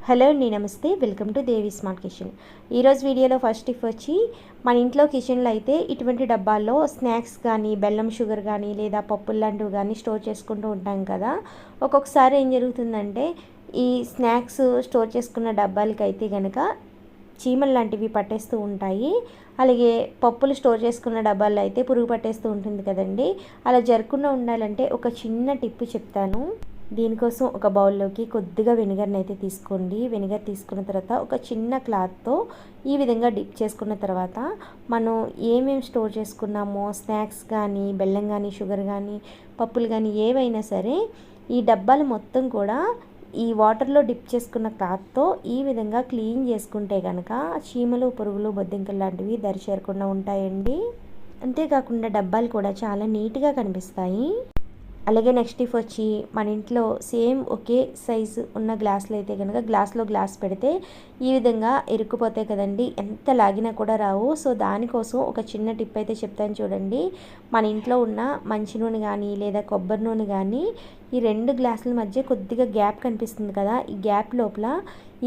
Hello అండి, నమస్తే. Welcome to Devi smart kitchen. ఈరోజు వీడియోలో ఫస్ట్ టిప్ వచ్చి, మన ఇంట్లో కిచెన్లో అయితే ఇటువంటి డబ్బాల్లో స్నాక్స్ కానీ, బెల్లం షుగర్ కానీ, లేదా పప్పులు లాంటివి కానీ స్టోర్ చేసుకుంటూ ఉంటాం కదా. ఒక్కొక్కసారి ఏం జరుగుతుందంటే, ఈ స్నాక్స్ స్టోర్ చేసుకున్న డబ్బాలకి అయితే కనుక చీమలు లాంటివి పట్టేస్తూ ఉంటాయి. అలాగే పప్పులు స్టోర్ చేసుకున్న డబ్బాల్లో అయితే పురుగు పట్టేస్తూ ఉంటుంది కదండి. అలా జరగకుండా ఉండాలంటే ఒక చిన్న టిప్ చెప్తాను. దీనికోసం ఒక బౌల్లోకి కొద్దిగా వెనిగర్ని అయితే తీసుకోండి. వెనిగర్ తీసుకున్న తర్వాత ఒక చిన్న క్లాత్తో ఈ విధంగా డిప్ చేసుకున్న తర్వాత మనం ఏమేమి స్టోర్ చేసుకున్నామో స్నాక్స్ కానీ, బెల్లం కానీ, షుగర్ కానీ, పప్పులు కానీ ఏవైనా సరే ఈ డబ్బాలు మొత్తం కూడా ఈ వాటర్లో డిప్ చేసుకున్న క్లాత్తో ఈ విధంగా క్లీన్ చేసుకుంటే కనుక చీమలు, పురుగులు, బొద్దింకలు లాంటివి దరి చేరకుండా ఉంటాయండి. అంతేకాకుండా డబ్బాలు కూడా చాలా నీట్గా కనిపిస్తాయి. అలాగే నెక్స్ట్ టిప్ వచ్చి, మన ఇంట్లో సేమ్ ఒకే సైజు ఉన్న గ్లాసులు అయితే కనుక గ్లాస్లో గ్లాస్ పెడితే ఈ విధంగా ఇరుక్కుపోతాయి కదండి. ఎంత లాగినా కూడా రావు. సో దానికోసం ఒక చిన్న టిప్ అయితే చెప్తాను చూడండి. మన ఇంట్లో ఉన్న మంచి నూనె కానీ లేదా కొబ్బరి నూనె కానీ ఈ రెండు గ్లాసుల మధ్య కొద్దిగా గ్యాప్ కనిపిస్తుంది కదా, ఈ గ్యాప్ లోపల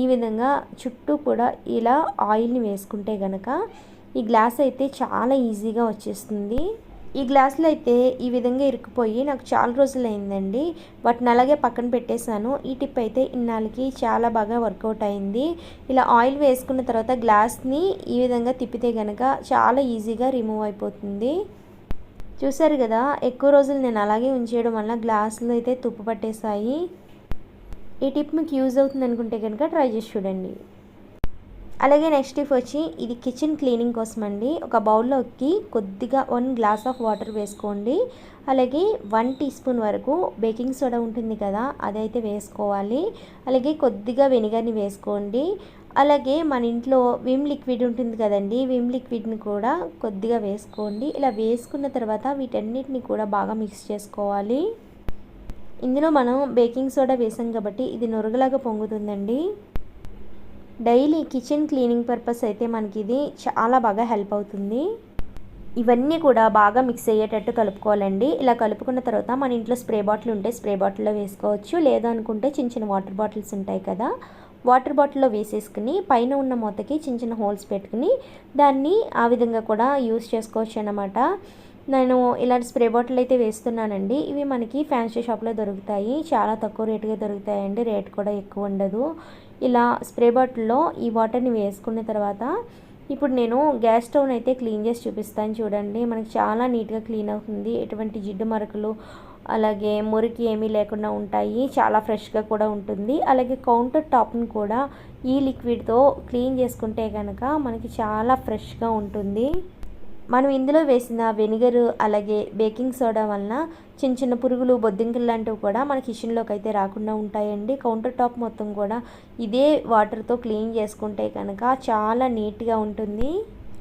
ఈ విధంగా చుట్టూ కూడా ఇలా ఆయిల్ని వేసుకుంటే కనుక ఈ గ్లాస్ అయితే చాలా ఈజీగా వచ్చేస్తుంది. ఈ గ్లాసులు అయితే ఈ విధంగా ఇరుక్కుపోయి నాకు చాలా రోజులు అయిందండి. వాటిని అలాగే పక్కన పెట్టేశాను. ఈ టిప్ అయితే ఇన్నాళ్ళకి చాలా బాగా వర్కౌట్ అయింది. ఇలా ఆయిల్ వేసుకున్న తర్వాత గ్లాస్ని ఈ విధంగా తిప్పితే కనుక చాలా ఈజీగా రిమూవ్ అయిపోతుంది. చూసారు కదా, ఎక్కువ రోజులు నేను అలాగే ఉంచేయడం వల్ల గ్లాసులు అయితే తుప్పు పట్టేశాయి. ఈ టిప్ మీకు యూజ్ అవుతుంది అనుకుంటే కనుక ట్రై చేసి చూడండి. అలాగే నెక్స్ట్ టిప్ వచ్చి, ఇది కిచెన్ క్లీనింగ్ కోసం అండి. ఒక బౌల్లోకి కొద్దిగా 1 గ్లాస్ ఆఫ్ వాటర్ వేసుకోండి. అలాగే 1 టీ స్పూన్ వరకు బేకింగ్ సోడా ఉంటుంది కదా, అదైతే వేసుకోవాలి. అలాగే కొద్దిగా వెనిగర్ని వేసుకోండి. అలాగే మన ఇంట్లో విమ్ లిక్విడ్ ఉంటుంది కదండి, విమ్ లిక్విడ్ని కూడా కొద్దిగా వేసుకోండి. ఇలా వేసుకున్న తర్వాత వీటన్నిటిని కూడా బాగా మిక్స్ చేసుకోవాలి. ఇందులో మనం బేకింగ్ సోడా వేసాం కాబట్టి ఇది నురగలాగా పొంగుతుందండి. డైలీ కిచెన్ క్లీనింగ్ పర్పస్ అయితే మనకి ఇది చాలా బాగా హెల్ప్ అవుతుంది. ఇవన్నీ కూడా బాగా మిక్స్ అయ్యేటట్టు కలుపుకోవాలండి. ఇలా కలుపుకున్న తర్వాత మన ఇంట్లో స్ప్రే బాటిల్ ఉంటే స్ప్రే బాటిల్లో వేసుకోవచ్చు. లేదా అనుకుంటే చిన్న చిన్న వాటర్ బాటిల్స్ ఉంటాయి కదా, వాటర్ బాటిల్లో వేసేసుకుని పైన ఉన్న మూతకి చిన్న చిన్న హోల్స్ పెట్టుకుని దాన్ని ఆ విధంగా కూడా యూస్ చేసుకోవచ్చు అన్నమాట. నేను ఇలాంటి స్ప్రే బాటిల్ అయితే వేస్తున్నానండి. ఇవి మనకి ఫ్యాన్సీ షాప్లో దొరుకుతాయి. చాలా తక్కువ రేటుగా దొరుకుతాయండి, రేట్ కూడా ఎక్కువ ఉండదు. ఇలా స్ప్రే బాటిల్లో ఈ వాటర్ని వేసుకున్న తర్వాత ఇప్పుడు నేను గ్యాస్ స్టవ్ని అయితే క్లీన్ చేసి చూపిస్తాను చూడండి. మనకి చాలా నీట్గా క్లీన్ అవుతుంది. ఎటువంటి జిడ్డు మరకలు అలాగే మురికి ఏమీ లేకుండా ఉంటాయి. చాలా ఫ్రెష్గా కూడా ఉంటుంది. అలాగే కౌంటర్ టాప్ని కూడా ఈ లిక్విడ్తో క్లీన్ చేసుకుంటే కనుక మనకి చాలా ఫ్రెష్గా ఉంటుంది. మనం ఇందులో వేసిన వెనిగర్ అలాగే బేకింగ్ సోడా వలన చిన్న చిన్న పురుగులు, బొద్దింకలు లాంటివి కూడా మన కిచెన్లోకి అయితే రాకుండా ఉంటాయండి. కౌంటర్ టాప్ మొత్తం కూడా ఇదే వాటర్తో క్లీన్ చేసుకుంటే కనుక చాలా నీట్గా ఉంటుంది.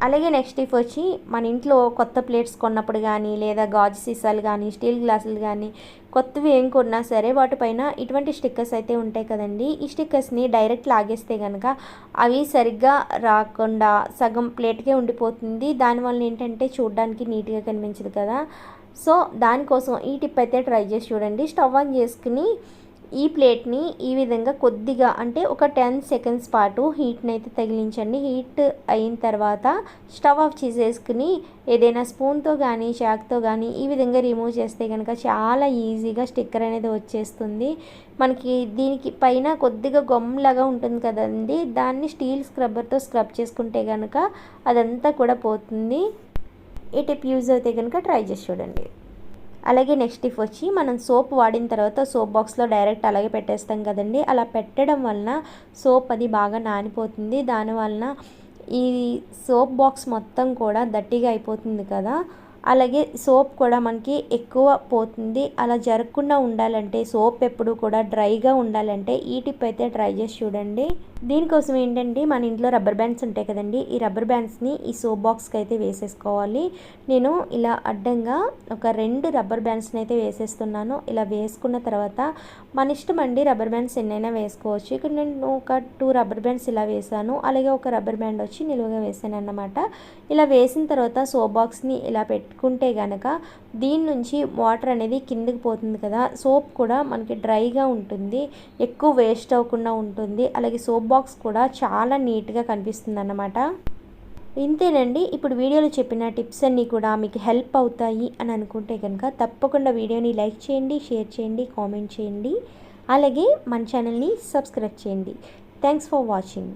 అలాగే నెక్స్ట్ టిప్ వచ్చి, మన ఇంట్లో కొత్త ప్లేట్స్ కొన్నప్పుడు కానీ లేదా గాజు సీసాలు కానీ, స్టీల్ గ్లాసులు కానీ కొత్తవి ఏం కొన్నా సరే వాటిపైన ఇటువంటి స్టిక్కర్స్ అయితే ఉంటాయి కదండి. ఈ స్టిక్కర్స్ని డైరెక్ట్ లాగేస్తే కనుక అవి సరిగ్గా రాకుండా సగం ప్లేట్కే ఉండిపోతుంది. దానివల్ల ఏంటంటే చూడడానికి నీట్గా కనిపించదు కదా. సో దానికోసం ఈ టిప్ అయితే ట్రై చేసి చూడండి. స్టవ్ ఆన్ చేసుకుని ఈ ప్లేట్ని ఈ విధంగా కొద్దిగా అంటే ఒక 10 సెకండ్స్ పాటు హీట్ని అయితే తగిలించండి. హీట్ అయిన తర్వాత స్టవ్ ఆఫ్ చేసేసుకుని ఏదైనా స్పూన్తో కానీ చాక్తో కానీ ఈ విధంగా రిమూవ్ చేస్తే కనుక చాలా ఈజీగా స్టిక్కర్ అనేది వచ్చేస్తుంది. మనకి దీనికి పైన కొద్దిగా గమ్లాగా ఉంటుంది కదండి, దాన్ని స్టీల్ స్క్రబ్బర్తో స్క్రబ్ చేసుకుంటే కనుక అదంతా కూడా పోతుంది. ఈ టిప్ యూజ్ అయితే కనుక ట్రై చేసి చూడండి. అలాగే నెక్స్ట్ టిప్ వచ్చి, మనం సోప్ వాడిన తర్వాత సోప్ బాక్స్లో డైరెక్ట్ అలాగే పెట్టేస్తాం కదండి. అలా పెట్టడం వలన సోప్ అది బాగా నానిపోతుంది. దానివలన ఈ సోప్ బాక్స్ మొత్తం కూడా దట్టిగా అయిపోతుంది కదా. అలాగే సోప్ కూడా మనకి ఎక్కువ పోతుంది. అలా జరగకుండా ఉండాలంటే, సోప్ ఎప్పుడు కూడా డ్రైగా ఉండాలంటే ఈ టిప్ అయితే ట్రై చేసి చూడండి. దీనికోసం ఏంటంటే మన ఇంట్లో రబ్బర్ బ్యాండ్స్ ఉంటాయి కదండి, ఈ రబ్బర్ బ్యాండ్స్ని ఈ సోప్ బాక్స్కి అయితే వేసేసుకోవాలి. నేను ఇలా అడ్డంగా ఒక 2 రబ్బర్ బ్యాండ్స్ని అయితే వేసేస్తున్నాను. ఇలా వేసుకున్న తర్వాత మన ఇష్టం అండి, రబ్బర్ బ్యాండ్స్ ఎన్నైనా వేసుకోవచ్చు. ఇక్కడ నేను ఒక 2 రబ్బర్ బ్యాండ్స్ ఇలా వేసాను, అలాగే ఒక రబ్బర్ బ్యాండ్ వచ్చి నిలువుగా వేసాను అన్నమాట. ఇలా వేసిన తర్వాత సోప్ బాక్స్ని ఇలా పెట్టుకుంటే కనుక దీని నుంచి వాటర్ అనేది కిందకి పోతుంది కదా, సోప్ కూడా మనకి డ్రైగా ఉంటుంది, ఎక్కువ వేస్ట్ అవ్వకుండా ఉంటుంది, అలాగే సోప్ బాక్స్ కూడా చాలా నీట్గా కనిపిస్తుంది అన్నమాట. ఇంతేనండి. ఇప్పుడు వీడియోలో చెప్పిన టిప్స్ అన్నీ కూడా మీకు హెల్ప్ అవుతాయి అని అనుకుంటే కనుక తప్పకుండా వీడియోని లైక్ చేయండి, షేర్ చేయండి, కామెంట్ చేయండి, అలాగే మన ఛానల్ని సబ్స్క్రైబ్ చేయండి. Thanks for watching.